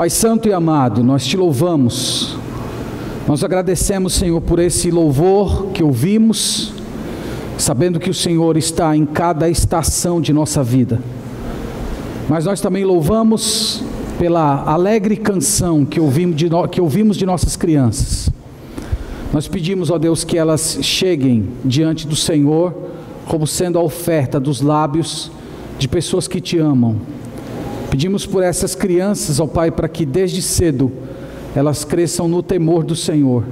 Pai santo e amado, nós te louvamos, nós agradecemos, Senhor, por esse louvor que ouvimos, sabendo que o Senhor está em cada estação de nossa vida, mas nós também louvamos pela alegre canção que ouvimos de nossas crianças. Nós pedimos, ó Deus, que elas cheguem diante do Senhor como sendo a oferta dos lábios de pessoas que te amam. Pedimos por essas crianças, ó Pai, para que desde cedo elas cresçam no temor do Senhor,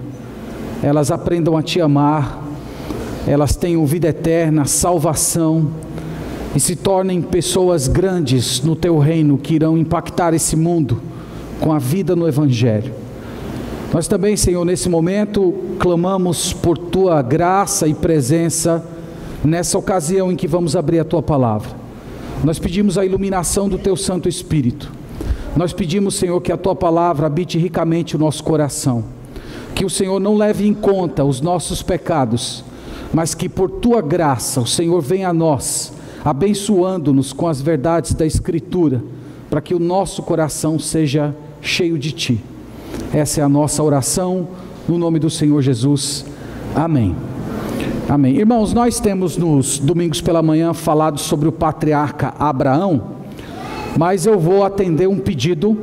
elas aprendam a te amar, elas tenham vida eterna, salvação, e se tornem pessoas grandes no teu reino, que irão impactar esse mundo com a vida no Evangelho. Nós também, Senhor, nesse momento clamamos por tua graça e presença nessa ocasião em que vamos abrir a tua palavra. Nós pedimos a iluminação do teu Santo Espírito. Nós pedimos, Senhor, que a tua palavra habite ricamente o nosso coração, que o Senhor não leve em conta os nossos pecados, mas que por tua graça o Senhor venha a nós, abençoando-nos com as verdades da Escritura, para que o nosso coração seja cheio de ti. Essa é a nossa oração, no nome do Senhor Jesus. Amém. Amém. Irmãos, nós temos nos domingos pela manhã falado sobre o patriarca Abraão, mas eu vou atender um pedido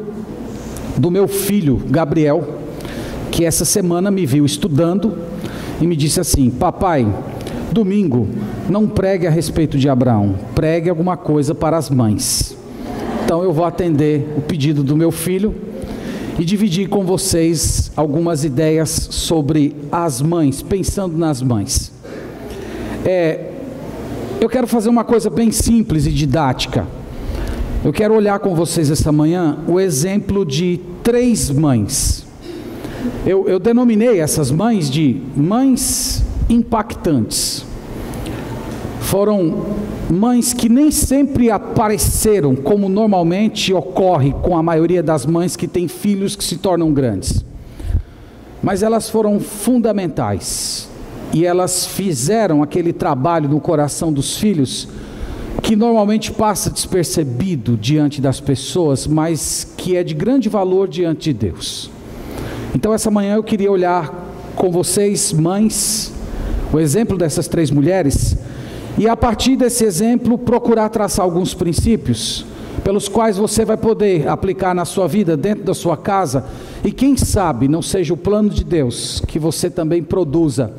do meu filho Gabriel, que essa semana me viu estudando e me disse assim: papai, domingo não pregue a respeito de Abraão, pregue alguma coisa para as mães. Então eu vou atender o pedido do meu filho e dividir com vocês algumas ideias sobre as mães, pensando nas mães. Eu quero fazer uma coisa bem simples e didática. Eu quero olhar com vocês essa manhã o exemplo de 3 mães. Eu denominei essas mães de mães impactantes. Foram mães que nem sempre apareceram como normalmente ocorre com a maioria das mães que têm filhos que se tornam grandes, mas elas foram fundamentais, e elas fizeram aquele trabalho no coração dos filhos que normalmente passa despercebido diante das pessoas, mas que é de grande valor diante de Deus. Então essa manhã eu queria olhar com vocês, mães, o exemplo dessas 3 mulheres, e a partir desse exemplo procurar traçar alguns princípios pelos quais você vai poder aplicar na sua vida, dentro da sua casa, e quem sabe não seja o plano de Deus que você também produza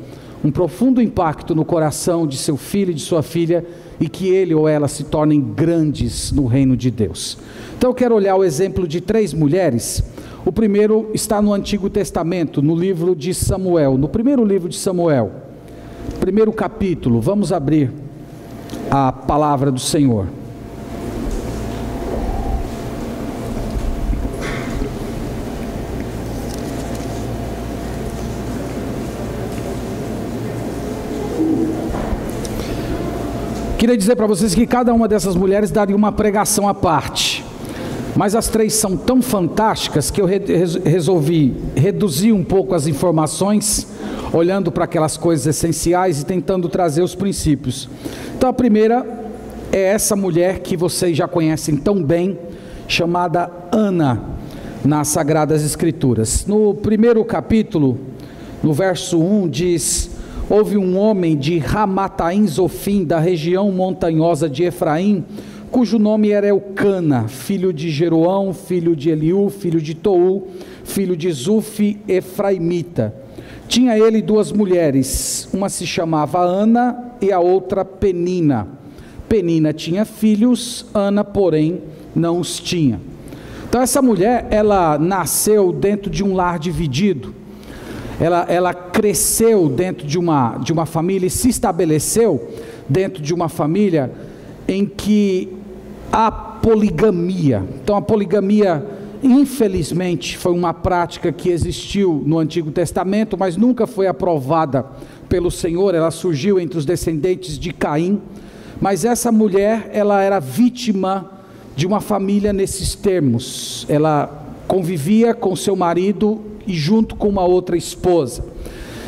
um profundo impacto no coração de seu filho e de sua filha, e que ele ou ela se tornem grandes no reino de Deus. Então eu quero olhar o exemplo de 3 mulheres. O primeiro está no Antigo Testamento, no livro de Samuel, no primeiro livro de Samuel, primeiro capítulo. Vamos abrir a palavra do Senhor. Queria dizer para vocês que cada uma dessas mulheres daria uma pregação à parte, mas as 3 são tão fantásticas que eu resolvi reduzir um pouco as informações, olhando para aquelas coisas essenciais e tentando trazer os princípios. Então a primeira é essa mulher que vocês já conhecem tão bem, chamada Ana, nas Sagradas Escrituras. No primeiro capítulo, no verso 1, diz: houve um homem de Ramataim Zofim, da região montanhosa de Efraim, cujo nome era Eucana, filho de Jeroão, filho de Eliú, filho de Tou, filho de Zuf, efraimita. Tinha ele 2 mulheres, uma se chamava Ana e a outra Penina. Penina tinha filhos, Ana, porém, não os tinha. Então essa mulher, ela nasceu dentro de um lar dividido. Ela cresceu dentro de uma família e se estabeleceu dentro de uma família em que há poligamia. Então a poligamia, infelizmente, foi uma prática que existiu no Antigo Testamento, mas nunca foi aprovada pelo Senhor. Ela surgiu entre os descendentes de Caim, mas essa mulher, ela era vítima de uma família nesses termos. Ela convivia com seu marido e junto com uma outra esposa,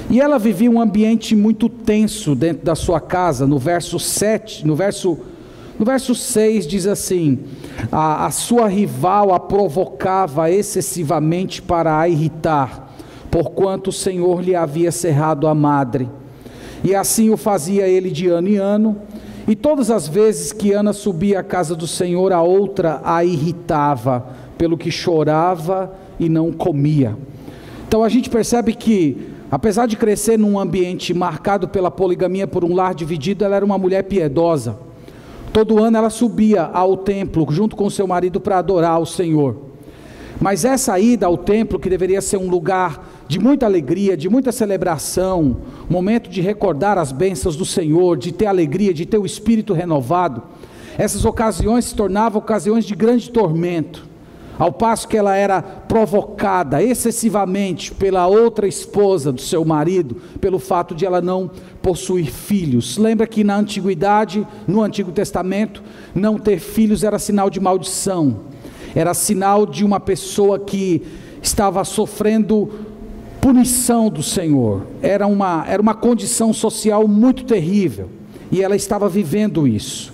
e ela vivia um ambiente muito tenso dentro da sua casa. No verso No verso 6 diz assim: a sua rival a provocava excessivamente para a irritar, porquanto o Senhor lhe havia cerrado a madre. E assim o fazia ele de ano em ano, e todas as vezes que Ana subia à casa do Senhor, a outra a irritava, pelo que chorava e não comia. Então a gente percebe que, apesar de crescer num ambiente marcado pela poligamia, por um lar dividido, ela era uma mulher piedosa. Todo ano ela subia ao templo junto com seu marido para adorar o Senhor. Mas essa ida ao templo, que deveria ser um lugar de muita alegria, de muita celebração, momento de recordar as bênçãos do Senhor, de ter alegria, de ter o espírito renovado, essas ocasiões se tornavam ocasiões de grande tormento, ao passo que ela era provocada excessivamente pela outra esposa do seu marido, pelo fato de ela não possuir filhos. Lembra que na antiguidade, no Antigo Testamento, não ter filhos era sinal de maldição, era sinal de uma pessoa que estava sofrendo punição do Senhor, era uma condição social muito terrível, e ela estava vivendo isso.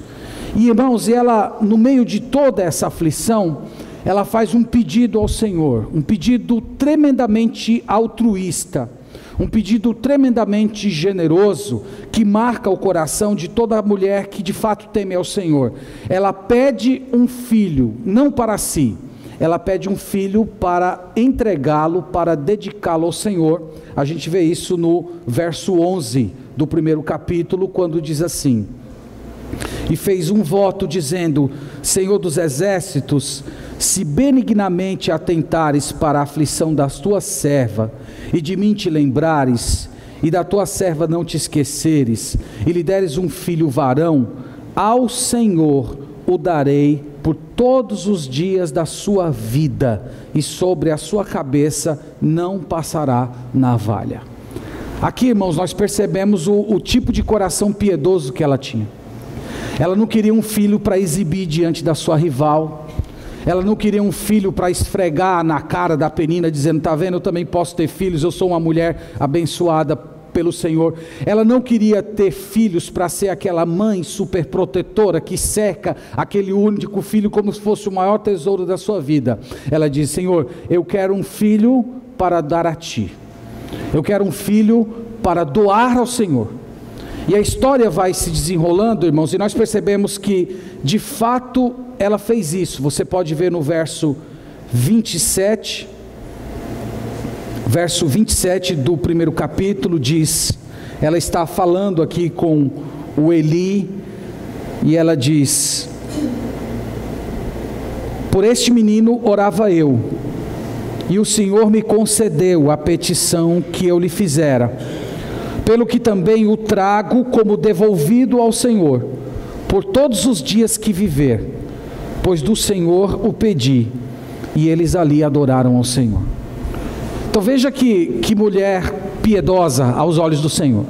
E irmãos, ela, no meio de toda essa aflição, ela faz um pedido ao Senhor, um pedido tremendamente altruísta, um pedido tremendamente generoso, que marca o coração de toda mulher que de fato teme ao Senhor. Ela pede um filho, não para si, ela pede um filho para entregá-lo, para dedicá-lo ao Senhor. A gente vê isso no verso 11 do primeiro capítulo, quando diz assim: e fez um voto dizendo: Senhor dos exércitos, se benignamente atentares para a aflição das tuas servas, e de mim te lembrares, e da tua serva não te esqueceres, e lhe deres um filho varão, ao Senhor o darei por todos os dias da sua vida, e sobre a sua cabeça não passará navalha. Aqui, irmãos, nós percebemos o tipo de coração piedoso que ela tinha. Ela não queria um filho para exibir diante da sua rival, ela não queria um filho para esfregar na cara da Penina, dizendo: está vendo, eu também posso ter filhos, eu sou uma mulher abençoada pelo Senhor. Ela não queria ter filhos para ser aquela mãe super protetora que cerca aquele único filho como se fosse o maior tesouro da sua vida. Ela diz: Senhor, eu quero um filho para dar a ti, eu quero um filho para doar ao Senhor. E a história vai se desenrolando, irmãos, e nós percebemos que de fato ela fez isso. Você pode ver no verso 27, verso 27 do primeiro capítulo, diz, ela está falando aqui com o Eli, e ela diz: por este menino orava eu, e o Senhor me concedeu a petição que eu lhe fizera, pelo que também o trago como devolvido ao Senhor, por todos os dias que viver, pois do Senhor o pedi. E eles ali adoraram ao Senhor. Então veja que mulher piedosa aos olhos do Senhor.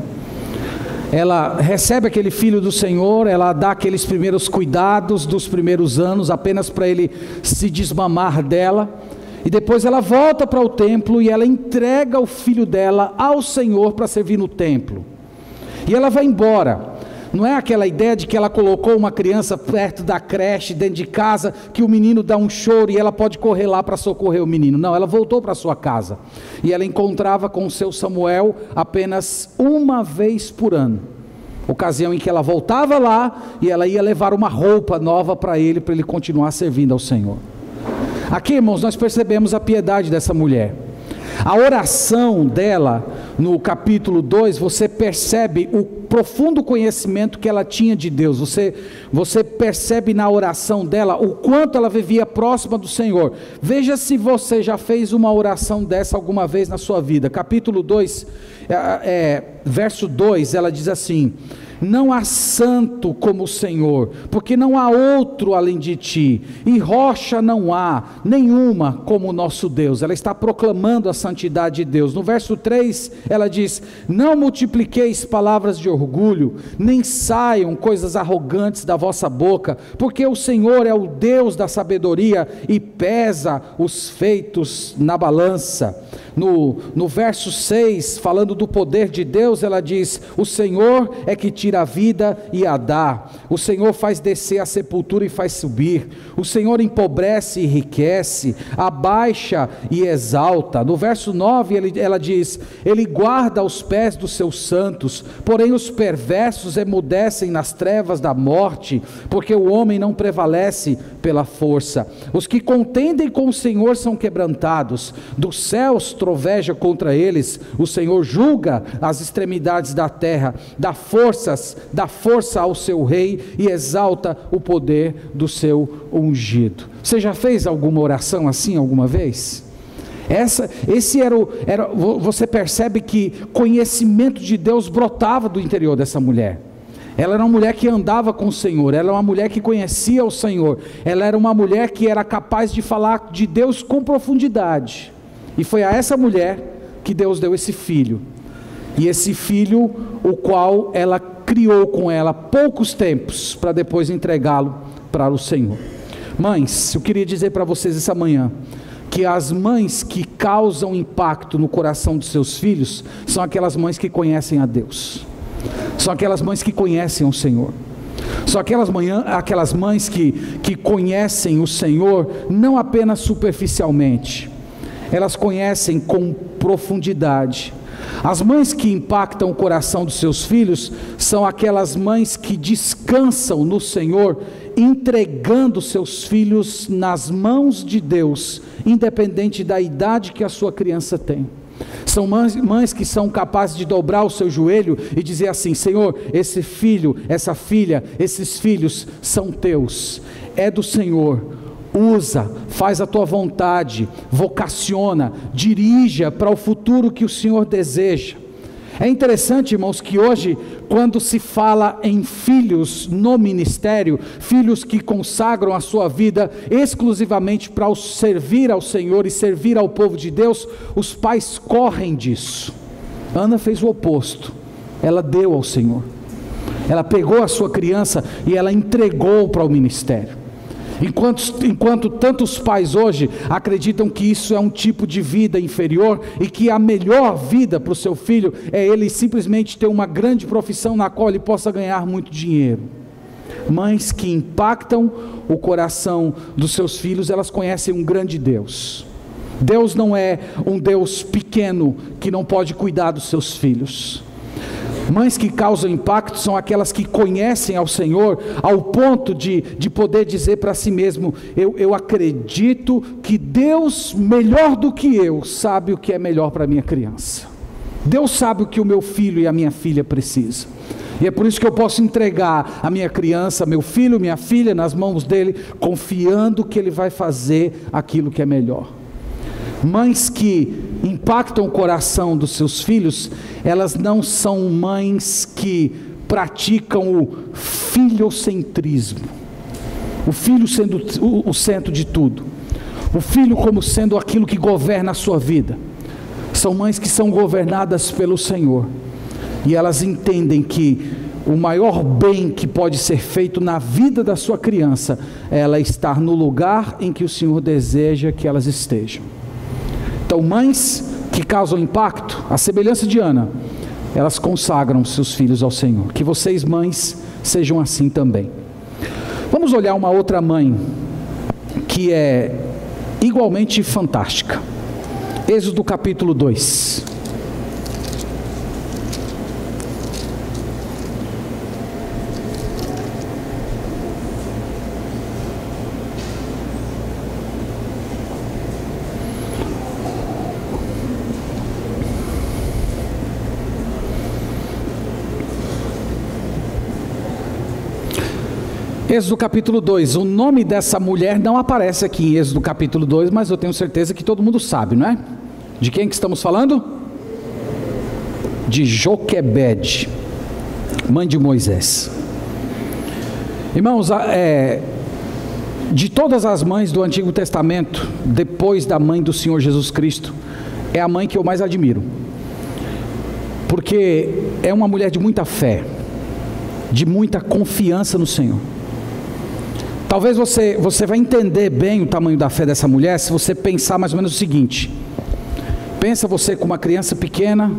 Ela recebe aquele filho do Senhor, ela dá aqueles primeiros cuidados dos primeiros anos, apenas para ele se desmamar dela, e depois ela volta para o templo e ela entrega o filho dela ao Senhor para servir no templo. E ela vai embora. Não é aquela ideia de que ela colocou uma criança perto da creche, dentro de casa, que o menino dá um choro e ela pode correr lá para socorrer o menino. Não, ela voltou para sua casa. E ela encontrava com o seu Samuel apenas uma vez por ano. Ocasião em que ela voltava lá e ela ia levar uma roupa nova para ele continuar servindo ao Senhor. Aqui, irmãos, nós percebemos a piedade dessa mulher. A oração dela, no capítulo 2, você percebe o profundo conhecimento que ela tinha de Deus. Você percebe na oração dela o quanto ela vivia próxima do Senhor. Veja se você já fez uma oração dessa alguma vez na sua vida. Capítulo 2, verso 2, ela diz assim: não há santo como o Senhor, porque não há outro além de ti, e rocha não há nenhuma como o nosso Deus. Ela está proclamando a santidade de Deus. No verso 3 ela diz: não multipliqueis palavras de orgulho, nem saiam coisas arrogantes da vossa boca, porque o Senhor é o Deus da sabedoria e pesa os feitos na balança. No verso 6, falando do poder de Deus, ela diz: o Senhor é que te tira a vida e a dá. O Senhor faz descer a sepultura e faz subir. O Senhor empobrece e enriquece, abaixa e exalta. No verso 9 ela diz: Ele guarda os pés dos seus santos, porém os perversos emudecem nas trevas da morte, porque o homem não prevalece pela força. Os que contendem com o Senhor são quebrantados, dos céus troveja contra eles. O Senhor julga as extremidades da terra, dá força ao seu rei e exalta o poder do seu ungido. Você já fez alguma oração assim alguma vez? Você percebe que conhecimento de Deus brotava do interior dessa mulher. Ela era uma mulher que andava com o Senhor, ela era uma mulher que conhecia o Senhor, ela era uma mulher que era capaz de falar de Deus com profundidade. E foi a essa mulher que Deus deu esse filho. E esse filho, o qual ela criou com ela poucos tempos, para depois entregá-lo para o Senhor. Mães, eu queria dizer para vocês essa manhã, que as mães que causam impacto no coração dos seus filhos, são aquelas mães que conhecem a Deus. São aquelas mães que conhecem o Senhor. São aquelas mães que conhecem o Senhor não apenas superficialmente, elas conhecem com profundidade. As mães que impactam o coração dos seus filhos são aquelas mães que descansam no Senhor, entregando seus filhos nas mãos de Deus, independente da idade que a sua criança tem. São mães que são capazes de dobrar o seu joelho e dizer assim: Senhor, esse filho, essa filha, esses filhos são teus, é do Senhor, usa, faz a tua vontade, vocaciona, dirija para o futuro que o Senhor deseja. É interessante, irmãos, que hoje, quando se fala em filhos no ministério, filhos que consagram a sua vida exclusivamente para servir ao Senhor e servir ao povo de Deus, os pais correm disso. Ana fez o oposto, ela deu ao Senhor, ela pegou a sua criança e ela entregou para o ministério. Enquanto tantos pais hoje acreditam que isso é um tipo de vida inferior e que a melhor vida para o seu filho é ele simplesmente ter uma grande profissão na qual ele possa ganhar muito dinheiro. Mães que impactam o coração dos seus filhos, elas conhecem um grande Deus. Deus não é um Deus pequeno que não pode cuidar dos seus filhos. Mães que causam impacto são aquelas que conhecem ao Senhor ao ponto de poder dizer para si mesmo: eu acredito que Deus, melhor do que eu, sabe o que é melhor para a minha criança. Deus sabe o que o meu filho e a minha filha precisam. E é por isso que eu posso entregar a minha criança, meu filho, minha filha nas mãos dele, confiando que ele vai fazer aquilo que é melhor. Mães que impactam o coração dos seus filhos, elas não são mães que praticam o filiocentrismo, o filho sendo o centro de tudo, o filho como sendo aquilo que governa a sua vida. São mães que são governadas pelo Senhor, e elas entendem que o maior bem que pode ser feito na vida da sua criança é ela estar no lugar em que o Senhor deseja que elas estejam. Então, mães que causam impacto, a semelhança de Ana, elas consagram seus filhos ao Senhor. Que vocês, mães, sejam assim também. Vamos olhar uma outra mãe que é igualmente fantástica. Êxodo capítulo 2. Êxodo capítulo 2, o nome dessa mulher não aparece aqui em Êxodo capítulo 2, mas eu tenho certeza que todo mundo sabe, não é? De quem que estamos falando? De Joquebede, mãe de Moisés. Irmãos, de todas as mães do Antigo Testamento, depois da mãe do Senhor Jesus Cristo, é a mãe que eu mais admiro, porque é uma mulher de muita fé, de muita confiança no Senhor. Talvez você vai entender bem o tamanho da fé dessa mulher se você pensar mais ou menos o seguinte: pensa você com uma criança pequena,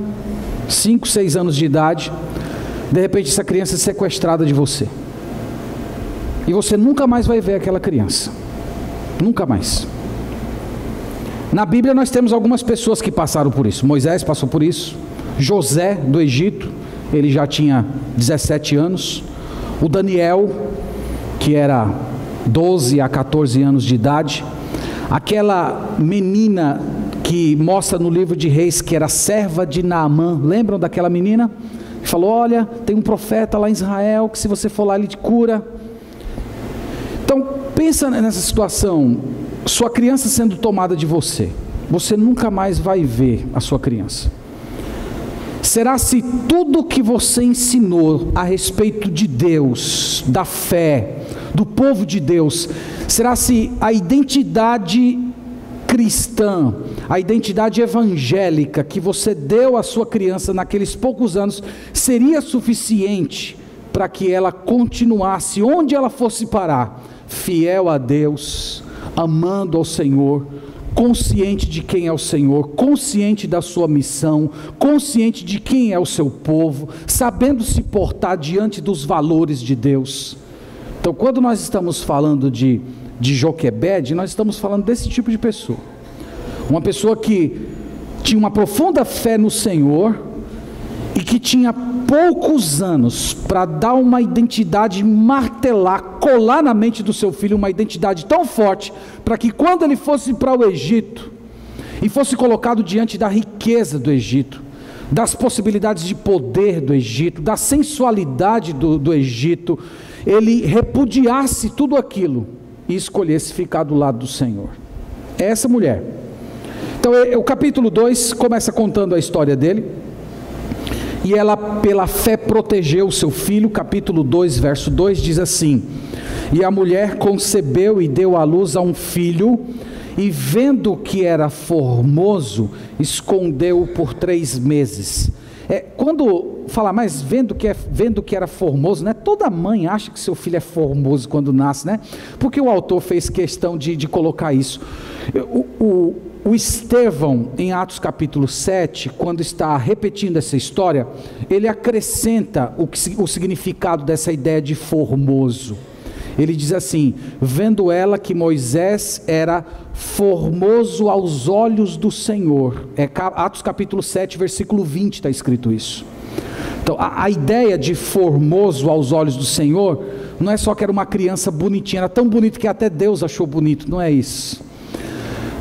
5, 6 anos de idade, De repente essa criança é sequestrada de você. E você nunca mais vai ver aquela criança. Nunca mais. Na Bíblia nós temos algumas pessoas que passaram por isso. Moisés passou por isso. José do Egito, ele já tinha 17 anos. O Daniel, que era 12 a 14 anos de idade. Aquela menina que mostra no livro de Reis que era serva de Naamã. Lembram daquela menina? Que falou, olha, tem um profeta lá em Israel, que se você for lá ele te cura. Então, pensa nessa situação, sua criança sendo tomada de você. Você nunca mais vai ver a sua criança. Será se tudo que você ensinou a respeito de Deus, da fé, do povo de Deus, será se a identidade cristã, a identidade evangélica que você deu à sua criança naqueles poucos anos, seria suficiente para que ela continuasse, onde ela fosse parar, fiel a Deus, amando ao Senhor, consciente de quem é o Senhor, consciente da sua missão, consciente de quem é o seu povo, sabendo se portar diante dos valores de Deus. Então, quando nós estamos falando de Joquebede, nós estamos falando desse tipo de pessoa. Uma pessoa que tinha uma profunda fé no Senhor e que tinha poucos anos para dar uma identidade, martelar, colar na mente do seu filho uma identidade tão forte, para que quando ele fosse para o Egito e fosse colocado diante da riqueza do Egito, das possibilidades de poder do Egito, da sensualidade do Egito, ele repudiasse tudo aquilo e escolhesse ficar do lado do Senhor. É essa mulher. Então o capítulo 2 começa contando a história dele, e ela pela fé protegeu o seu filho. Capítulo 2 verso 2 diz assim: e a mulher concebeu e deu à luz a um filho, e vendo que era formoso, escondeu-o por 3 meses. Quando fala, mas vendo que era formoso, né? Toda mãe acha que seu filho é formoso quando nasce, né? Porque o autor fez questão de colocar isso. O Estevão, em Atos capítulo 7, quando está repetindo essa história, ele acrescenta o significado dessa ideia de formoso. Ele diz assim: vendo ela que Moisés era formoso aos olhos do Senhor. Atos capítulo 7, versículo 20 está escrito isso. Então a ideia de formoso aos olhos do Senhor, não é só que era uma criança bonitinha, era tão bonito que até Deus achou bonito, não é isso.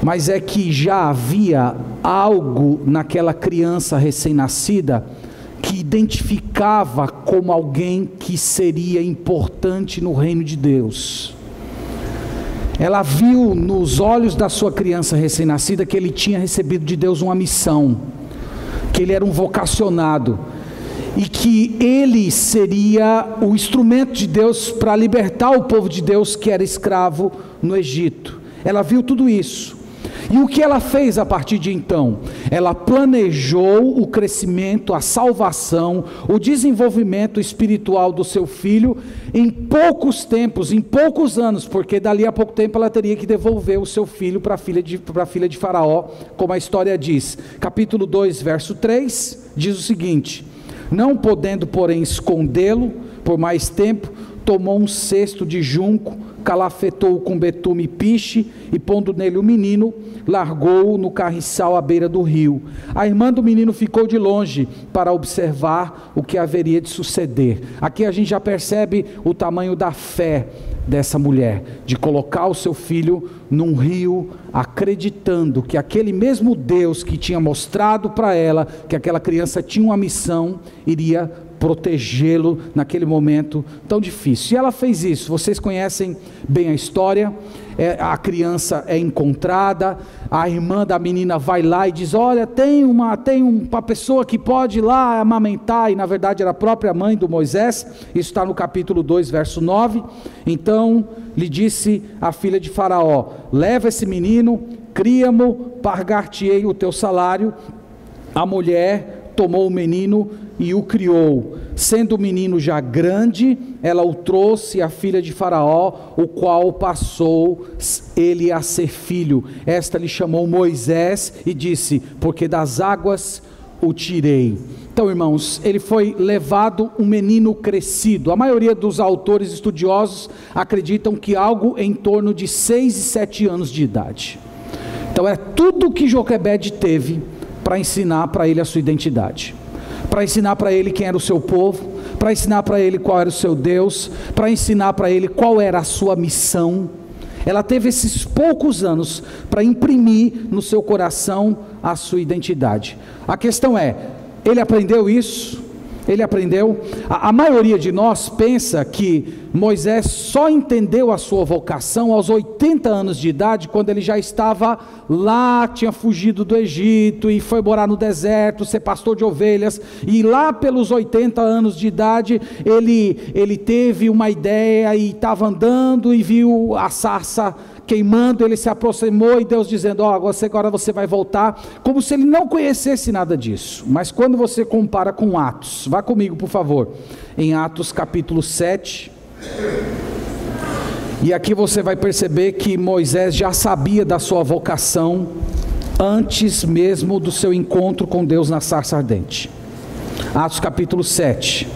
Mas é que já havia algo naquela criança recém-nascida que identificava como alguém que seria importante no reino de Deus. Ela viu nos olhos da sua criança recém-nascida que ele tinha recebido de Deus uma missão, que ele era um vocacionado, e que ele seria o instrumento de Deus para libertar o povo de Deus que era escravo no Egito. Ela viu tudo isso. E o que ela fez a partir de então? Ela planejou o crescimento, a salvação, o desenvolvimento espiritual do seu filho em poucos tempos, em poucos anos, porque dali a pouco tempo ela teria que devolver o seu filho para a filha de Faraó, como a história diz. Capítulo 2, verso 3, diz o seguinte: não podendo, porém, escondê-lo por mais tempo, tomou um cesto de junco, calafetou-o com betume e piche, e pondo nele o menino, largou-o no carriçal à beira do rio. A irmã do menino ficou de longe para observar o que haveria de suceder. Aqui a gente já percebe o tamanho da fé dessa mulher, de colocar o seu filho num rio, acreditando que aquele mesmo Deus que tinha mostrado para ela que aquela criança tinha uma missão, iria protegê-lo naquele momento tão difícil. E ela fez isso. Vocês conhecem bem a história. A criança é encontrada, a irmã da menina vai lá e diz: olha, tem uma pessoa que pode ir lá amamentar, e na verdade era a própria mãe do Moisés. Isso está no capítulo 2, verso 9. Então lhe disse a filha de Faraó: leva esse menino, cria-mo, pagar-te-ei o teu salário. A mulher tomou o menino e o criou. Sendo o menino já grande, ela o trouxe à filha de Faraó, o qual passou ele a ser filho. Esta lhe chamou Moisés e disse: porque das águas o tirei. Então, irmãos, ele foi levado um menino crescido. A maioria dos autores estudiosos acreditam que algo em torno de 6 e 7 anos de idade. Então é tudo que Joquebede teve para ensinar para ele a sua identidade, para ensinar para ele quem era o seu povo, para ensinar para ele qual era o seu Deus, para ensinar para ele qual era a sua missão. Ela teve esses poucos anos para imprimir no seu coração a sua identidade. A questão é, ele aprendeu isso? Ele aprendeu? A maioria de nós pensa que Moisés só entendeu a sua vocação aos 80 anos de idade, quando ele já estava lá, tinha fugido do Egito e foi morar no deserto, ser pastor de ovelhas, e lá pelos 80 anos de idade, ele teve uma ideia e estava andando e viu a sarça queimando, ele se aproximou e Deus dizendo, agora você vai voltar, como se ele não conhecesse nada disso. Mas quando você compara com Atos, vá comigo por favor, em Atos capítulo 7, e aqui você vai perceber que Moisés já sabia da sua vocação, antes mesmo do seu encontro com Deus na sarça ardente. Atos capítulo 7,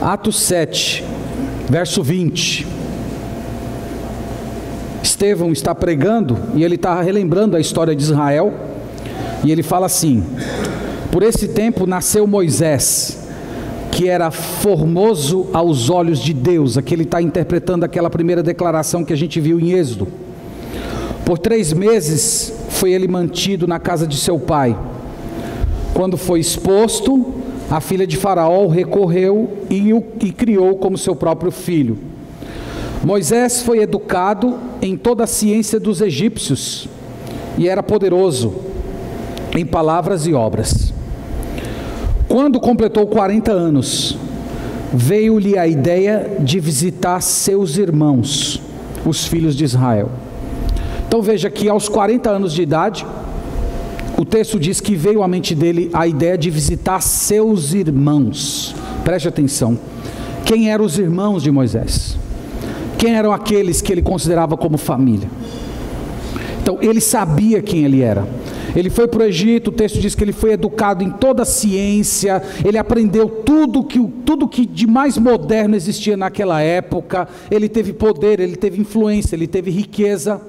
Atos 7, verso 20, Estevão está pregando e ele está relembrando a história de Israel, e ele fala assim: por esse tempo nasceu Moisés, que era formoso aos olhos de Deus. Aqui ele está interpretando aquela primeira declaração que a gente viu em Êxodo. Por 3 meses foi ele mantido na casa de seu pai. Quando foi exposto, a filha de Faraó recorreu e criou como seu próprio filho. Moisés foi educado em toda a ciência dos egípcios e era poderoso em palavras e obras. Quando completou 40 anos, veio-lhe a ideia de visitar seus irmãos, os filhos de Israel. Então veja que aos 40 anos de idade, o texto diz que veio à mente dele a ideia de visitar seus irmãos. Preste atenção. Quem eram os irmãos de Moisés? Quem eram aqueles que ele considerava como família? Então ele sabia quem ele era. Ele foi para o Egito, o texto diz que ele foi educado em toda a ciência, ele aprendeu tudo que de mais moderno existia naquela época. Ele teve poder, ele teve influência, ele teve riqueza.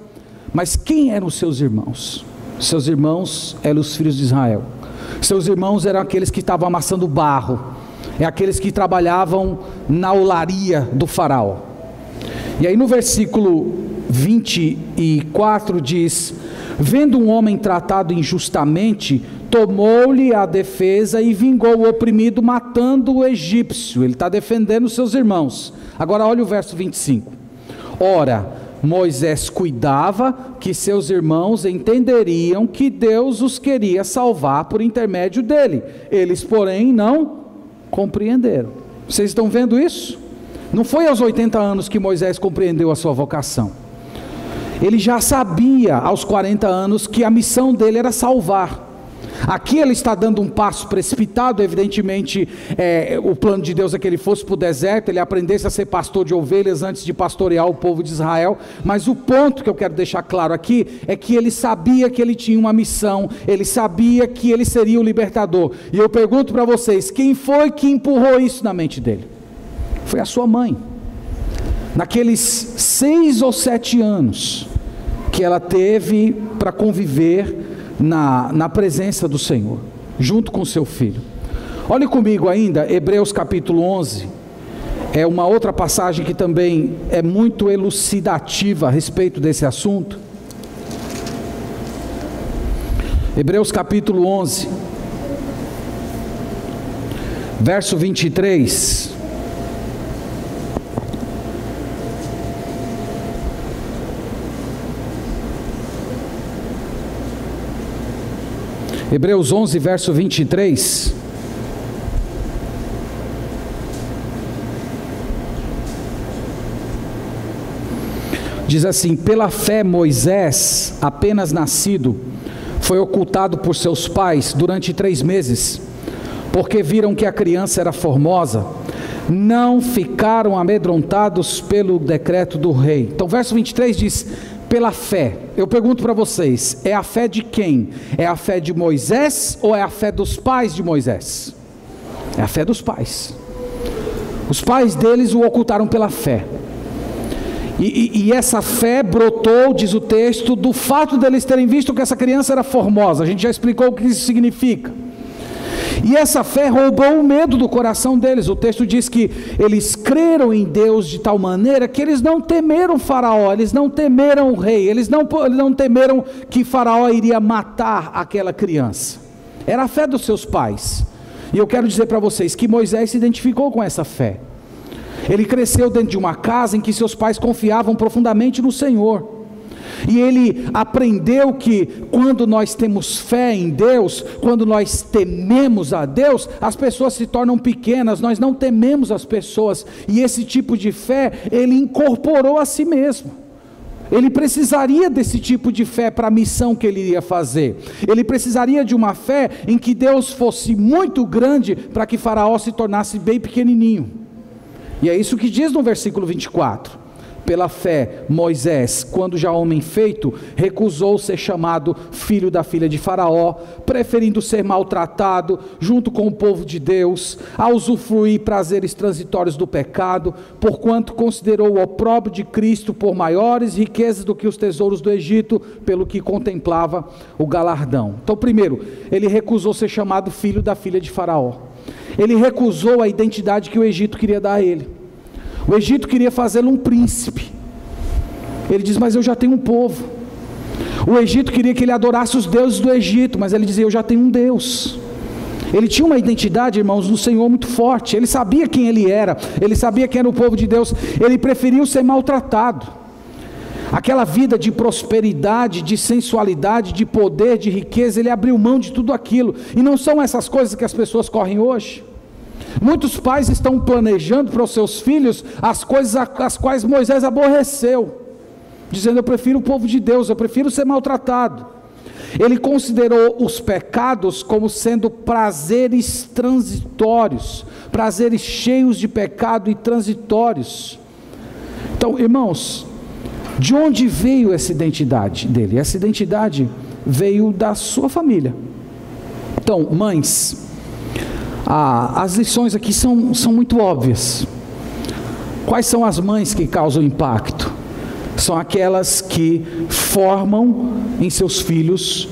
Mas quem eram os seus irmãos? Seus irmãos eram os filhos de Israel. Seus irmãos eram aqueles que estavam amassando barro, aqueles que trabalhavam na olaria do faraó. E aí no versículo 24 diz: vendo um homem tratado injustamente, tomou-lhe a defesa e vingou o oprimido, matando o egípcio. Ele está defendendo seus irmãos. Agora olha o verso 25. Ora, Moisés cuidava que seus irmãos entenderiam que Deus os queria salvar por intermédio dele. Eles, porém, não compreenderam. Vocês estão vendo isso? Não foi aos 80 anos que Moisés compreendeu a sua vocação. Ele já sabia aos 40 anos que a missão dele era salvar. Aqui ele está dando um passo precipitado. Evidentemente o plano de Deus é que ele fosse para o deserto, ele aprendesse a ser pastor de ovelhas antes de pastorear o povo de Israel. Mas o ponto que eu quero deixar claro aqui é que ele sabia que ele tinha uma missão, ele sabia que ele seria o libertador. E eu pergunto para vocês, quem foi que empurrou isso na mente dele? Foi a sua mãe. Naqueles 6 ou 7 anos que ela teve para conviver na presença do Senhor, junto com seu filho. Olhe comigo ainda, Hebreus capítulo 11, é uma outra passagem que também é muito elucidativa a respeito desse assunto. Hebreus capítulo 11, verso 23. Hebreus 11, verso 23. Diz assim: pela fé Moisés, apenas nascido, foi ocultado por seus pais durante 3 meses, porque viram que a criança era formosa, não ficaram amedrontados pelo decreto do rei. Então verso 23 diz, pela fé. Eu pergunto para vocês, é a fé de quem? É a fé de Moisés ou é a fé dos pais de Moisés? É a fé dos pais. Os pais deles o ocultaram pela fé. E essa fé brotou, diz o texto, do fato deles terem visto que essa criança era formosa. A gente já explicou o que isso significa. E essa fé roubou o medo do coração deles. O texto diz que eles creram em Deus de tal maneira que eles não temeram Faraó, eles não temeram o rei, eles não temeram que Faraó iria matar aquela criança. Era a fé dos seus pais. E eu quero dizer para vocês que Moisés se identificou com essa fé. Ele cresceu dentro de uma casa em que seus pais confiavam profundamente no Senhor. E ele aprendeu que quando nós temos fé em Deus, quando nós tememos a Deus, as pessoas se tornam pequenas, nós não tememos as pessoas. E esse tipo de fé, ele incorporou a si mesmo. Ele precisaria desse tipo de fé para a missão que ele iria fazer. Ele precisaria de uma fé em que Deus fosse muito grande para que Faraó se tornasse bem pequenininho. E é isso que diz no versículo 24. Pela fé, Moisés, quando já homem feito, recusou ser chamado filho da filha de Faraó, preferindo ser maltratado junto com o povo de Deus, a usufruir prazeres transitórios do pecado, porquanto considerou o opróbrio de Cristo por maiores riquezas do que os tesouros do Egito, pelo que contemplava o galardão. Então, primeiro, ele recusou ser chamado filho da filha de Faraó. Ele recusou a identidade que o Egito queria dar a ele. O Egito queria fazê-lo um príncipe. Ele diz, mas eu já tenho um povo. O Egito queria que ele adorasse os deuses do Egito, mas ele dizia, eu já tenho um Deus. Ele tinha uma identidade, irmãos, no Senhor muito forte. Ele sabia quem ele era, ele sabia quem era o povo de Deus. Ele preferiu ser maltratado. Aquela vida de prosperidade, de sensualidade, de poder, de riqueza, ele abriu mão de tudo aquilo. E não são essas coisas que as pessoas correm hoje. Muitos pais estão planejando para os seus filhos as coisas as quais Moisés aborreceu, dizendo, eu prefiro o povo de Deus, eu prefiro ser maltratado. Ele considerou os pecados como sendo prazeres transitórios, prazeres cheios de pecado e transitórios. Então, irmãos, de onde veio essa identidade dele? Essa identidade veio da sua família. Então, mães, as lições aqui são muito óbvias. Quais são as mães que causam impacto? São aquelas que formam em seus filhos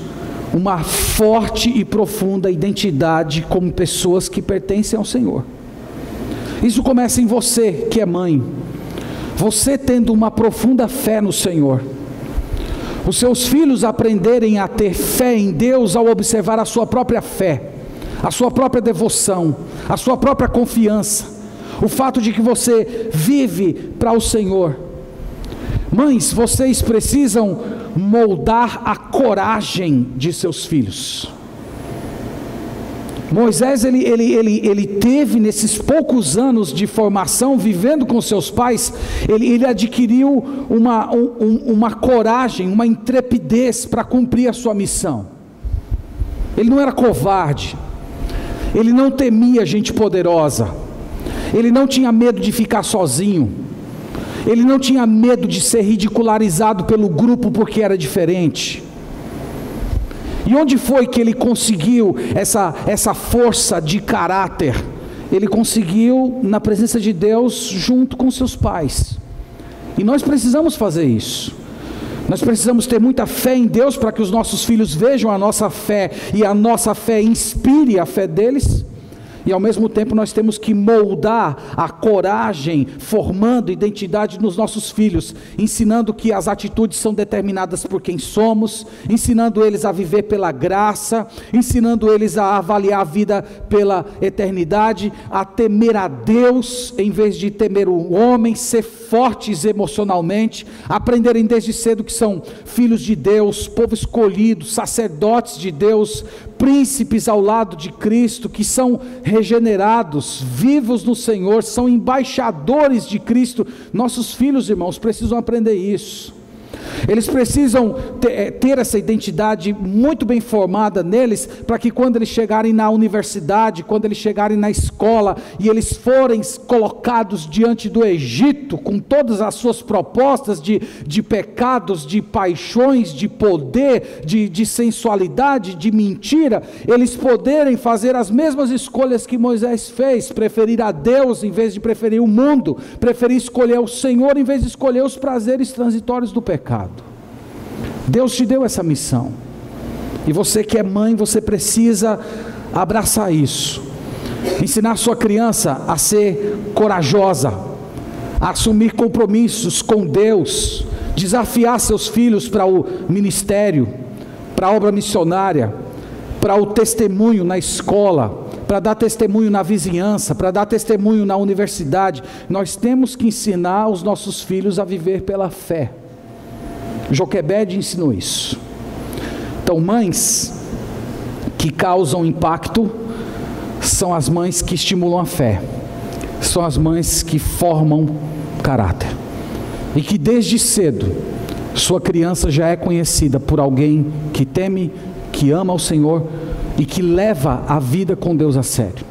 uma forte e profunda identidade como pessoas que pertencem ao Senhor. Isso começa em você que é mãe. Você tendo uma profunda fé no Senhor, os seus filhos aprenderem a ter fé em Deus ao observar a sua própria fé, a sua própria devoção, a sua própria confiança, o fato de que você vive para o Senhor. Mães, vocês precisam moldar a coragem de seus filhos. Moisés, ele teve nesses poucos anos de formação, vivendo com seus pais, ele adquiriu uma coragem, uma intrepidez para cumprir a sua missão. Ele não era covarde, ele não temia gente poderosa, ele não tinha medo de ficar sozinho, ele não tinha medo de ser ridicularizado pelo grupo porque era diferente. E onde foi que ele conseguiu essa força de caráter? Ele conseguiu na presença de Deus junto com seus pais. E nós precisamos fazer isso. Nós precisamos ter muita fé em Deus para que os nossos filhos vejam a nossa fé e a nossa fé inspire a fé deles. E ao mesmo tempo nós temos que moldar a coragem, formando identidade nos nossos filhos, ensinando que as atitudes são determinadas por quem somos, ensinando eles a viver pela graça, ensinando eles a avaliar a vida pela eternidade, a temer a Deus em vez de temer o homem, ser fortes emocionalmente, aprenderem desde cedo que são filhos de Deus, povo escolhido, sacerdotes de Deus, príncipes ao lado de Cristo, que são regenerados, vivos no Senhor, são embaixadores de Cristo. Nossos filhos, irmãos, precisam aprender isso. Eles precisam ter essa identidade muito bem formada neles, para que quando eles chegarem na universidade, quando eles chegarem na escola, e eles forem colocados diante do Egito, com todas as suas propostas de pecados, de paixões, de poder, de sensualidade, de mentira, eles poderem fazer as mesmas escolhas que Moisés fez, preferir a Deus em vez de preferir o mundo, preferir escolher o Senhor em vez de escolher os prazeres transitórios do pecado. Deus te deu essa missão, e você que é mãe, você precisa abraçar isso, ensinar sua criança a ser corajosa, a assumir compromissos com Deus, desafiar seus filhos para o ministério, para a obra missionária, para o testemunho na escola, para dar testemunho na vizinhança, para dar testemunho na universidade. Nós temos que ensinar os nossos filhos a viver pela fé. Joquebede ensinou isso. Então, mães que causam impacto são as mães que estimulam a fé, são as mães que formam caráter, e que desde cedo sua criança já é conhecida por alguém que teme, que ama o Senhor e que leva a vida com Deus a sério.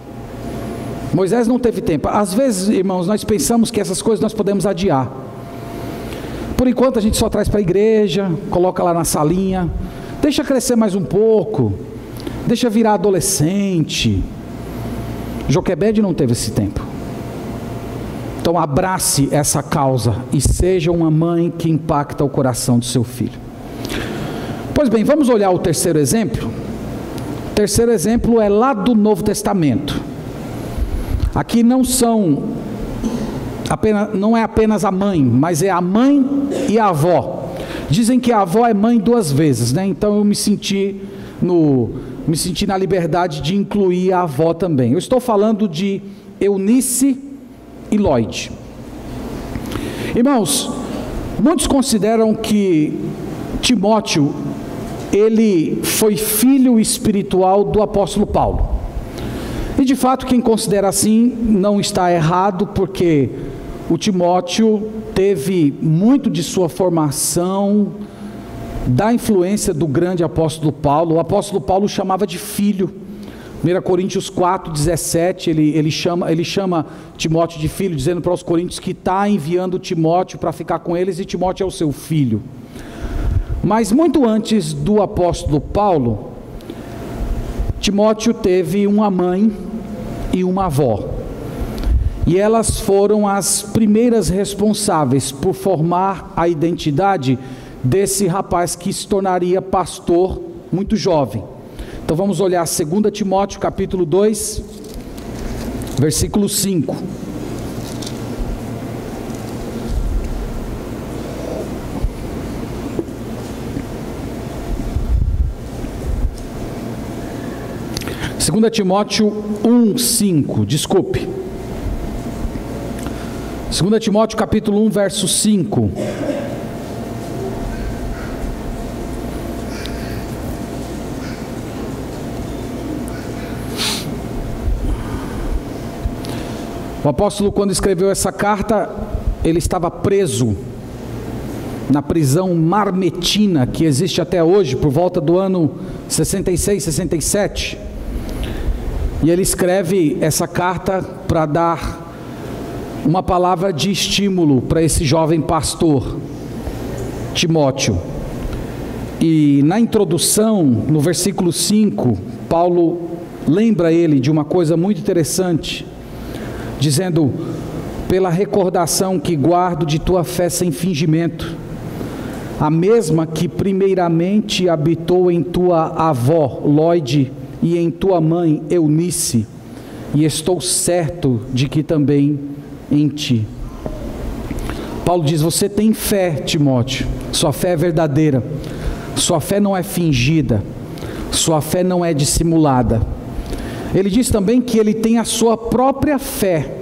Moisés não teve tempo. Às vezes, irmãos, nós pensamos que essas coisas nós podemos adiar. Por enquanto a gente só traz para a igreja, coloca lá na salinha, deixa crescer mais um pouco, deixa virar adolescente. Joquebede não teve esse tempo. Então abrace essa causa e seja uma mãe que impacta o coração do seu filho. Pois bem, vamos olhar o terceiro exemplo. O terceiro exemplo é lá do Novo Testamento. Aqui não é apenas a mãe, mas é a mãe e a avó. Dizem que a avó é mãe duas vezes, né? Então eu me senti na liberdade de incluir a avó também. Eu estou falando de Eunice e Lloyd. Irmãos, muitos consideram que Timóteo, ele foi filho espiritual do apóstolo Paulo. E de fato, quem considera assim não está errado, porque o Timóteo teve muito de sua formação da influência do grande apóstolo Paulo. O apóstolo Paulo chamava de filho. 1 Coríntios 4:17, ele chama Timóteo de filho, dizendo para os coríntios que está enviando Timóteo para ficar com eles, e Timóteo é o seu filho. Mas muito antes do apóstolo Paulo, Timóteo teve uma mãe e uma avó, e elas foram as primeiras responsáveis por formar a identidade desse rapaz que se tornaria pastor muito jovem. Então vamos olhar 2 Timóteo capítulo 2, versículo 5. Segunda Timóteo 1:5, desculpe. 2 Timóteo capítulo 1, verso 5. O apóstolo, quando escreveu essa carta, ele estava preso na prisão marmetina, que existe até hoje, por volta do ano 66, 67. E ele escreve essa carta para dar uma palavra de estímulo para esse jovem pastor, Timóteo. E na introdução, no versículo 5, Paulo lembra ele de uma coisa muito interessante, dizendo: pela recordação que guardo de tua fé sem fingimento, a mesma que primeiramente habitou em tua avó Lloyd e em tua mãe Eunice, e estou certo de que também em ti. Paulo diz: você tem fé, Timóteo, sua fé é verdadeira, sua fé não é fingida, sua fé não é dissimulada. Ele diz também que ele tem a sua própria fé.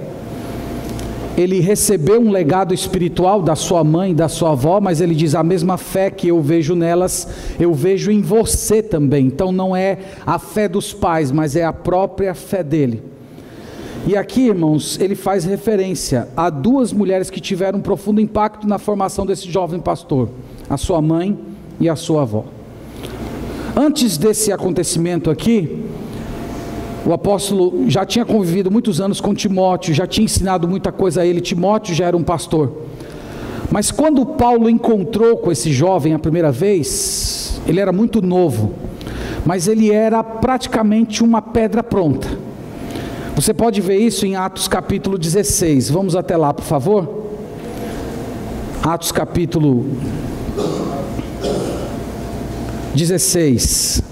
Ele recebeu um legado espiritual da sua mãe, da sua avó, mas ele diz: a mesma fé que eu vejo nelas, eu vejo em você também. Então não é a fé dos pais, mas é a própria fé dele. E aqui, irmãos, ele faz referência a duas mulheres que tiveram um profundo impacto na formação desse jovem pastor: a sua mãe e a sua avó. Antes desse acontecimento aqui, o apóstolo já tinha convivido muitos anos com Timóteo, já tinha ensinado muita coisa a ele. Timóteo já era um pastor. Mas quando Paulo encontrou com esse jovem a primeira vez, ele era muito novo, mas ele era praticamente uma pedra pronta. Você pode ver isso em Atos capítulo 16. Vamos até lá, por favor. Atos capítulo 16.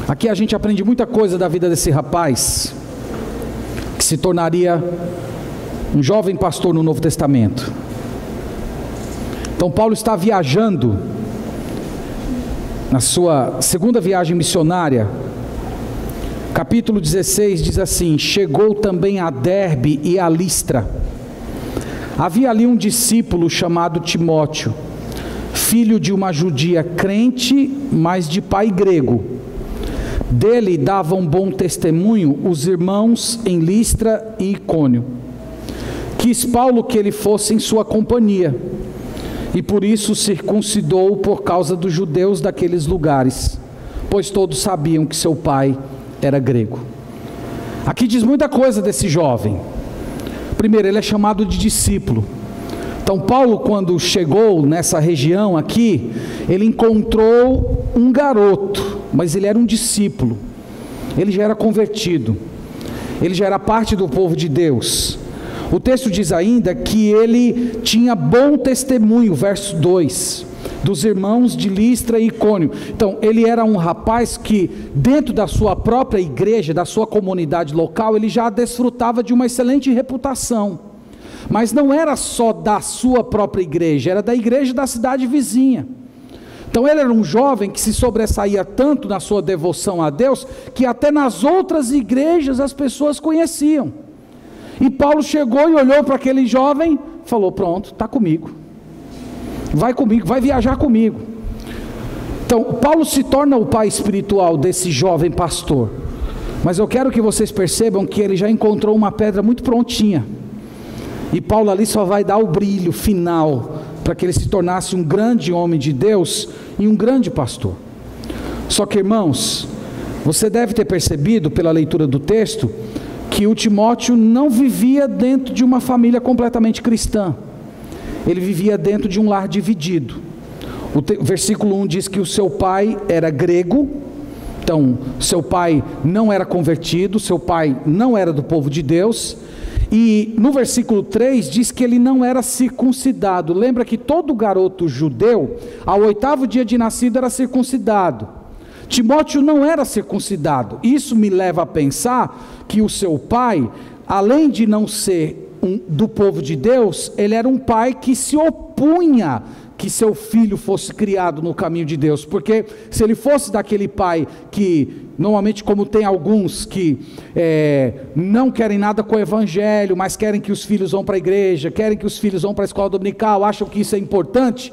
Aqui a gente aprende muita coisa da vida desse rapaz, que se tornaria um jovem pastor no Novo Testamento. Então Paulo está viajando, na sua segunda viagem missionária. Capítulo 16 diz assim: chegou também a Derbe e a Listra. Havia ali um discípulo chamado Timóteo, filho de uma judia crente, mas de pai grego. Dele davam bom testemunho os irmãos em Listra e Icônio. Quis Paulo que ele fosse em sua companhia, e por isso circuncidou por causa dos judeus daqueles lugares, pois todos sabiam que seu pai era grego. Aqui diz muita coisa desse jovem. Primeiro, ele é chamado de discípulo. Então Paulo, quando chegou nessa região aqui, ele encontrou um garoto, mas ele era um discípulo. Ele já era convertido, ele já era parte do povo de Deus. O texto diz ainda que ele tinha bom testemunho, verso 2, dos irmãos de Listra e Icônio. Então ele era um rapaz que dentro da sua própria igreja, da sua comunidade local, ele já desfrutava de uma excelente reputação. Mas não era só da sua própria igreja, era da igreja da cidade vizinha. Então ele era um jovem que se sobressaía tanto na sua devoção a Deus, que até nas outras igrejas as pessoas conheciam. E Paulo chegou e olhou para aquele jovem, falou: pronto, está comigo, vai viajar comigo. Então Paulo se torna o pai espiritual desse jovem pastor. Mas eu quero que vocês percebam que ele já encontrou uma pedra muito prontinha, e Paulo ali só vai dar o brilho final para que ele se tornasse um grande homem de Deus e um grande pastor. Só que, irmãos, você deve ter percebido pela leitura do texto que o Timóteo não vivia dentro de uma família completamente cristã. Ele vivia dentro de um lar dividido. O versículo 1 diz que o seu pai era grego. Então seu pai não era convertido, seu pai não era do povo de Deus. E no versículo 3 diz que ele não era circuncidado. Lembra que todo garoto judeu, ao 8º dia de nascido, era circuncidado. Timóteo não era circuncidado. Isso me leva a pensar que o seu pai, além de não ser do povo de Deus, ele era um pai que se opunha que seu filho fosse criado no caminho de Deus. Porque se ele fosse daquele pai que, normalmente, como tem alguns que não querem nada com o evangelho, mas querem que os filhos vão para a igreja, querem que os filhos vão para a escola dominical, acham que isso é importante,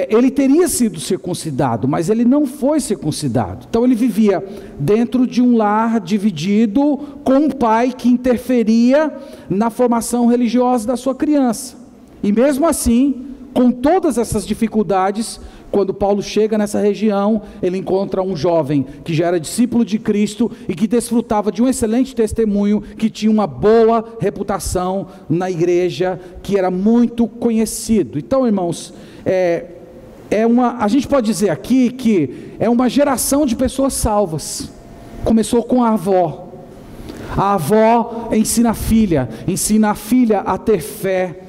ele teria sido circuncidado, mas ele não foi circuncidado. Então ele vivia dentro de um lar dividido, com um pai que interferia na formação religiosa da sua criança. E mesmo assim, com todas essas dificuldades, quando Paulo chega nessa região, ele encontra um jovem que já era discípulo de Cristo e que desfrutava de um excelente testemunho, que tinha uma boa reputação na igreja, que era muito conhecido. Então, irmãos, a gente pode dizer aqui que é uma geração de pessoas salvas. Começou com a avó. A avó ensina a filha a ter fé.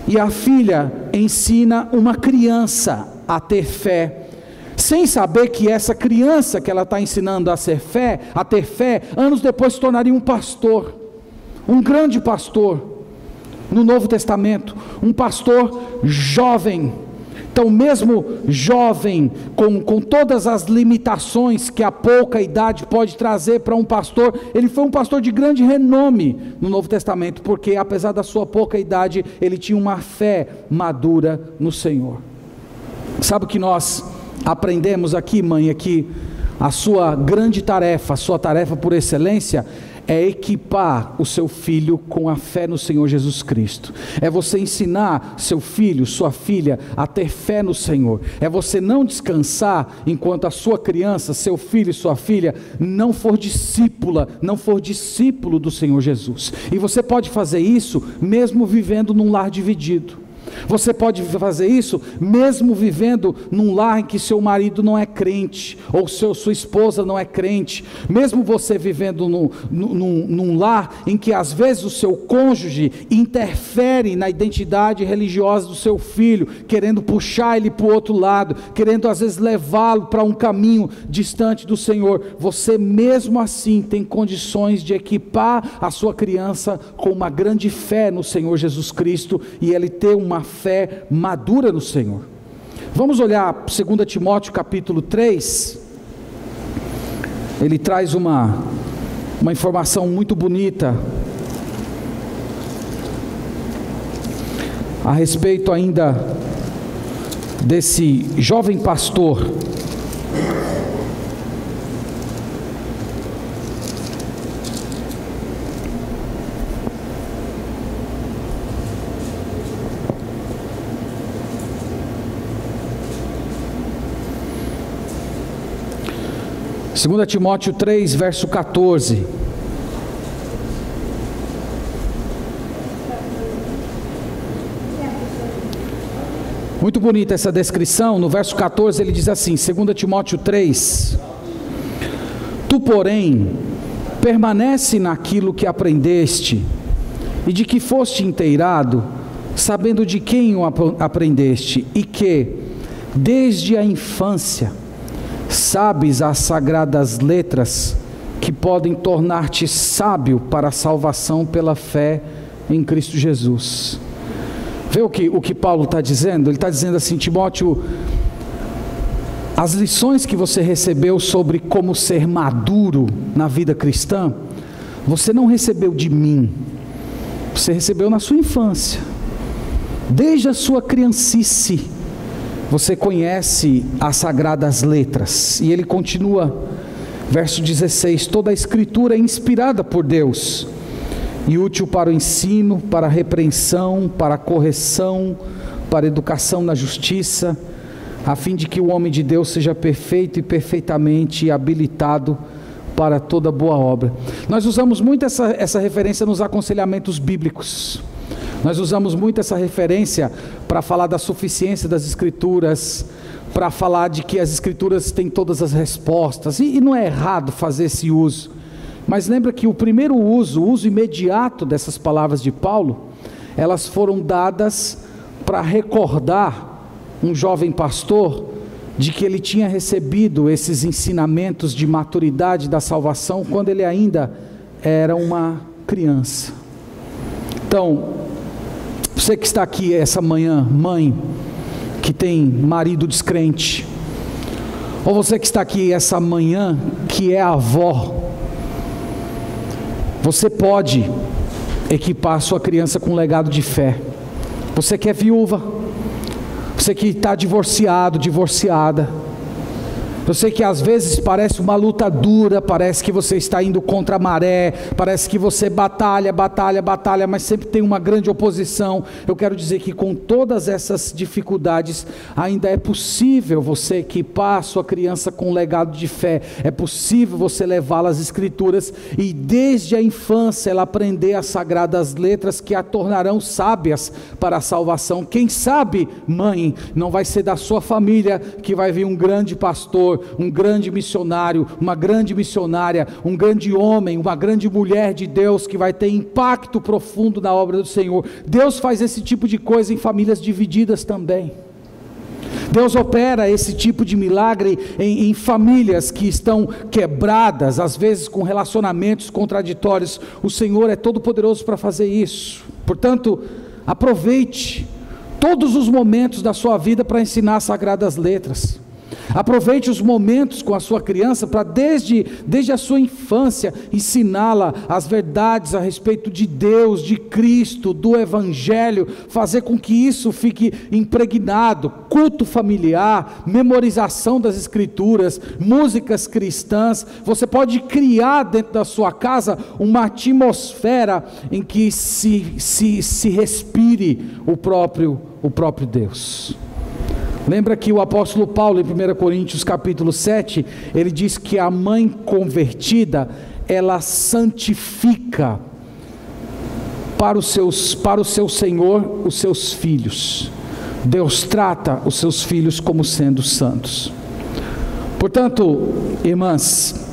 E a filha ensina uma criança a ter fé, sem saber que essa criança que ela está ensinando a ter fé, anos depois se tornaria um pastor, um grande pastor no Novo Testamento, um pastor jovem. Então mesmo jovem, com todas as limitações que a pouca idade pode trazer para um pastor, ele foi um pastor de grande renome no Novo Testamento, porque apesar da sua pouca idade, ele tinha uma fé madura no Senhor. Sabe o que nós aprendemos aqui, mãe? É que a sua grande tarefa, a sua tarefa por excelência, é equipar o seu filho com a fé no Senhor Jesus Cristo. É você ensinar seu filho, sua filha, a ter fé no Senhor. É você não descansar enquanto a sua criança, seu filho e sua filha não for discípula, não for discípulo do Senhor Jesus. E você pode fazer isso mesmo vivendo num lar dividido. Você pode fazer isso mesmo vivendo num lar em que seu marido não é crente, ou sua esposa não é crente, mesmo você vivendo num lar em que às vezes o seu cônjuge interfere na identidade religiosa do seu filho, querendo puxar ele para o outro lado, querendo às vezes levá-lo para um caminho distante do Senhor. Você mesmo assim tem condições de equipar a sua criança com uma grande fé no Senhor Jesus Cristo, e ele ter uma fé madura no Senhor. Vamos olhar 2 Timóteo capítulo 3, ele traz uma informação muito bonita a respeito ainda desse jovem pastor. Segunda Timóteo 3, verso 14. Muito bonita essa descrição. No verso 14 ele diz assim, 2 Timóteo 3: Tu, porém, permanece naquilo que aprendeste e de que foste inteirado, sabendo de quem o aprendeste, e que, desde a infância, sabes as sagradas letras que podem tornar-te sábio para a salvação pela fé em Cristo Jesus. Vê o que Paulo está dizendo? Ele está dizendo assim: Timóteo, as lições que você recebeu sobre como ser maduro na vida cristã, você não recebeu de mim, você recebeu na sua infância. Desde a sua criancice você conhece as sagradas letras. E ele continua, verso 16: toda a escritura é inspirada por Deus e útil para o ensino, para a repreensão, para a correção, para a educação na justiça, a fim de que o homem de Deus seja perfeito e perfeitamente habilitado para toda boa obra. Nós usamos muito essa referência nos aconselhamentos bíblicos. Nós usamos muito essa referência para falar da suficiência das Escrituras, para falar de que as Escrituras têm todas as respostas, e não é errado fazer esse uso, mas lembra que o primeiro uso, o uso imediato dessas palavras de Paulo, elas foram dadas para recordar um jovem pastor de que ele tinha recebido esses ensinamentos de maturidade da salvação quando ele ainda era uma criança. Então, você que está aqui essa manhã, mãe, que tem marido descrente, ou você que está aqui essa manhã, que é avó, você pode equipar sua criança com um legado de fé. Você que é viúva, você que está divorciado, divorciada, eu sei que às vezes parece uma luta dura, parece que você está indo contra a maré, parece que você batalha, mas sempre tem uma grande oposição. Eu quero dizer que com todas essas dificuldades, ainda é possível você equipar a sua criança com um legado de fé. É possível você levá-la às Escrituras e desde a infância ela aprender as sagradas letras que a tornarão sábias para a salvação. Quem sabe, mãe, não vai ser da sua família que vai vir um grande pastor, um grande missionário, uma grande missionária, um grande homem, uma grande mulher de Deus que vai ter impacto profundo na obra do Senhor. Deus faz esse tipo de coisa em famílias divididas também. Deus opera esse tipo de milagre em famílias que estão quebradas, às vezes com relacionamentos contraditórios. O Senhor é todo poderoso para fazer isso. Portanto, aproveite todos os momentos da sua vida para ensinar as sagradas letras. Aproveite os momentos com a sua criança para desde a sua infância ensiná-la as verdades a respeito de Deus, de Cristo, do Evangelho, fazer com que isso fique impregnado. Culto familiar, memorização das Escrituras, músicas cristãs. Você pode criar dentro da sua casa uma atmosfera em que se respire o próprio Deus. Lembra que o apóstolo Paulo, em 1 Coríntios capítulo 7, ele diz que a mãe convertida, ela santifica para o seu Senhor os seus filhos. Deus trata os seus filhos como sendo santos. Portanto, irmãs,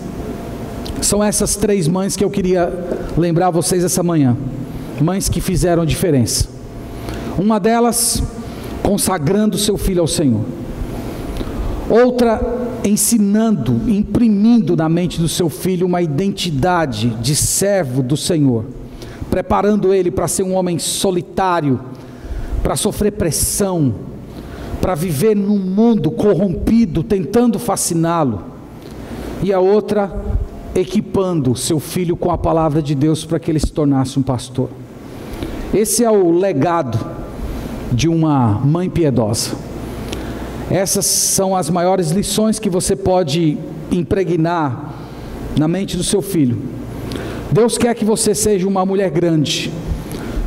são essas 3 mães que eu queria lembrar vocês essa manhã. Mães que fizeram diferença. Uma delas consagrando seu filho ao Senhor, outra ensinando, imprimindo na mente do seu filho uma identidade de servo do Senhor, preparando ele para ser um homem solitário, para sofrer pressão, para viver num mundo corrompido, tentando fasciná-lo, e a outra equipando seu filho com a palavra de Deus para que ele se tornasse um pastor. Esse é o legado de uma mãe piedosa. Essas são as maiores lições que você pode impregnar na mente do seu filho. Deus quer que você seja uma mulher grande,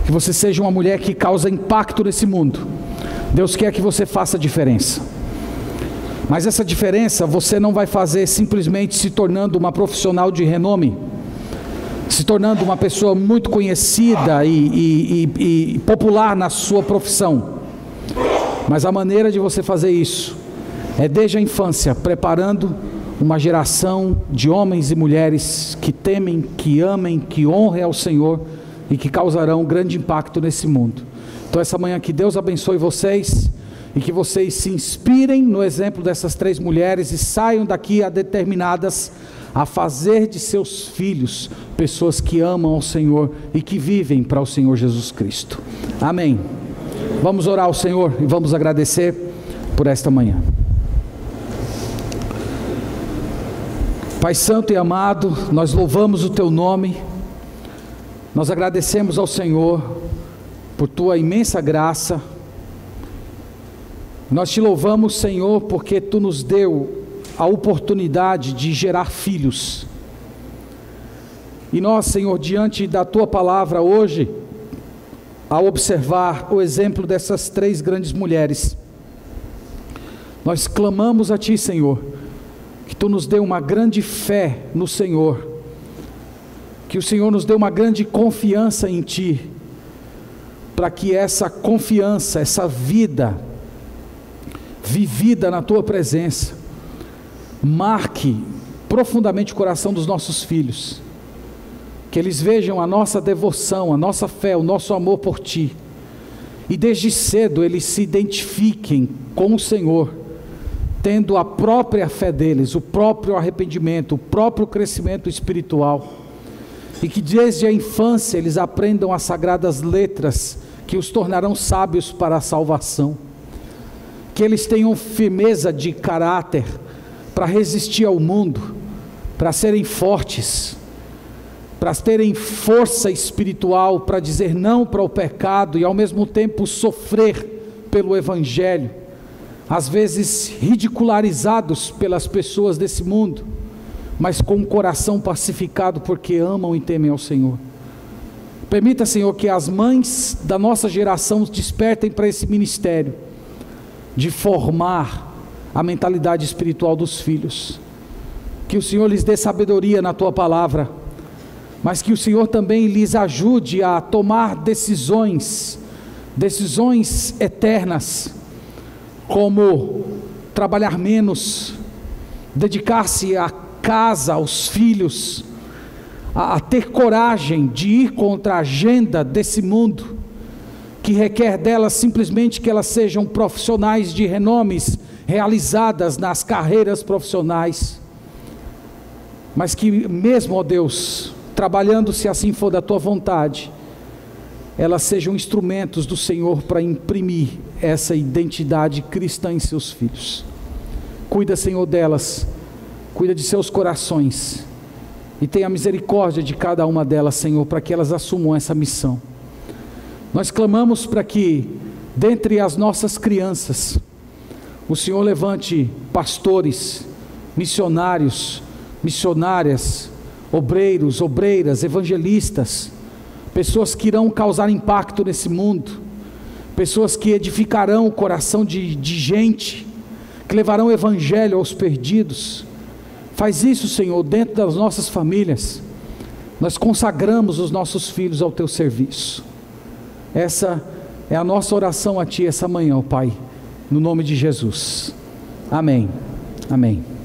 que você seja uma mulher que causa impacto nesse mundo. Deus quer que você faça diferença. Mas essa diferença você não vai fazer simplesmente se tornando uma profissional de renome, se tornando uma pessoa muito conhecida e popular na sua profissão. Mas a maneira de você fazer isso é desde a infância, preparando uma geração de homens e mulheres que temem, que amem, que honrem ao Senhor e que causarão grande impacto nesse mundo. Então essa manhã que Deus abençoe vocês e que vocês se inspirem no exemplo dessas 3 mulheres e saiam daqui determinadas a fazer de seus filhos pessoas que amam ao Senhor e que vivem para o Senhor Jesus Cristo. Amém. Vamos orar ao Senhor e vamos agradecer por esta manhã. Pai santo e amado, nós louvamos o teu nome, nós agradecemos ao Senhor por tua imensa graça. Nós te louvamos, Senhor, porque tu nos deu a oportunidade de gerar filhos. E nós, Senhor, diante da tua palavra hoje, ao observar o exemplo dessas 3 grandes mulheres, nós clamamos a ti, Senhor, que tu nos dê uma grande fé no Senhor, que o Senhor nos dê uma grande confiança em ti, para que essa confiança, essa vida vivida na tua presença, marque profundamente o coração dos nossos filhos, que eles vejam a nossa devoção, a nossa fé, o nosso amor por ti, e desde cedo eles se identifiquem com o Senhor, tendo a própria fé deles, o próprio arrependimento, o próprio crescimento espiritual, e que desde a infância eles aprendam as sagradas letras que os tornarão sábios para a salvação, que eles tenham firmeza de caráter para resistir ao mundo, para serem fortes, para terem força espiritual para dizer não para o pecado e ao mesmo tempo sofrer pelo Evangelho, às vezes ridicularizados pelas pessoas desse mundo, mas com o coração pacificado porque amam e temem ao Senhor. Permita, Senhor, que as mães da nossa geração despertem para esse ministério de formar a mentalidade espiritual dos filhos, que o Senhor lhes dê sabedoria na tua palavra, mas que o Senhor também lhes ajude a tomar decisões eternas, como trabalhar menos, dedicar-se à casa, aos filhos, a ter coragem de ir contra a agenda desse mundo, que requer delas simplesmente que elas sejam profissionais de renomes, realizadas nas carreiras profissionais, mas que mesmo, ó Deus, trabalhando, se assim for da tua vontade, elas sejam instrumentos do Senhor para imprimir essa identidade cristã em seus filhos. Cuida, Senhor, delas, cuida de seus corações, e tenha misericórdia de cada uma delas, Senhor, para que elas assumam essa missão. Nós clamamos para que, dentre as nossas crianças, o Senhor levante pastores, missionários, missionárias, obreiros, obreiras, evangelistas, pessoas que irão causar impacto nesse mundo, pessoas que edificarão o coração de gente, que levarão o evangelho aos perdidos. Faz isso, Senhor, dentro das nossas famílias. Nós consagramos os nossos filhos ao teu serviço. Essa é a nossa oração a ti essa manhã, ó Pai, no nome de Jesus. Amém. Amém.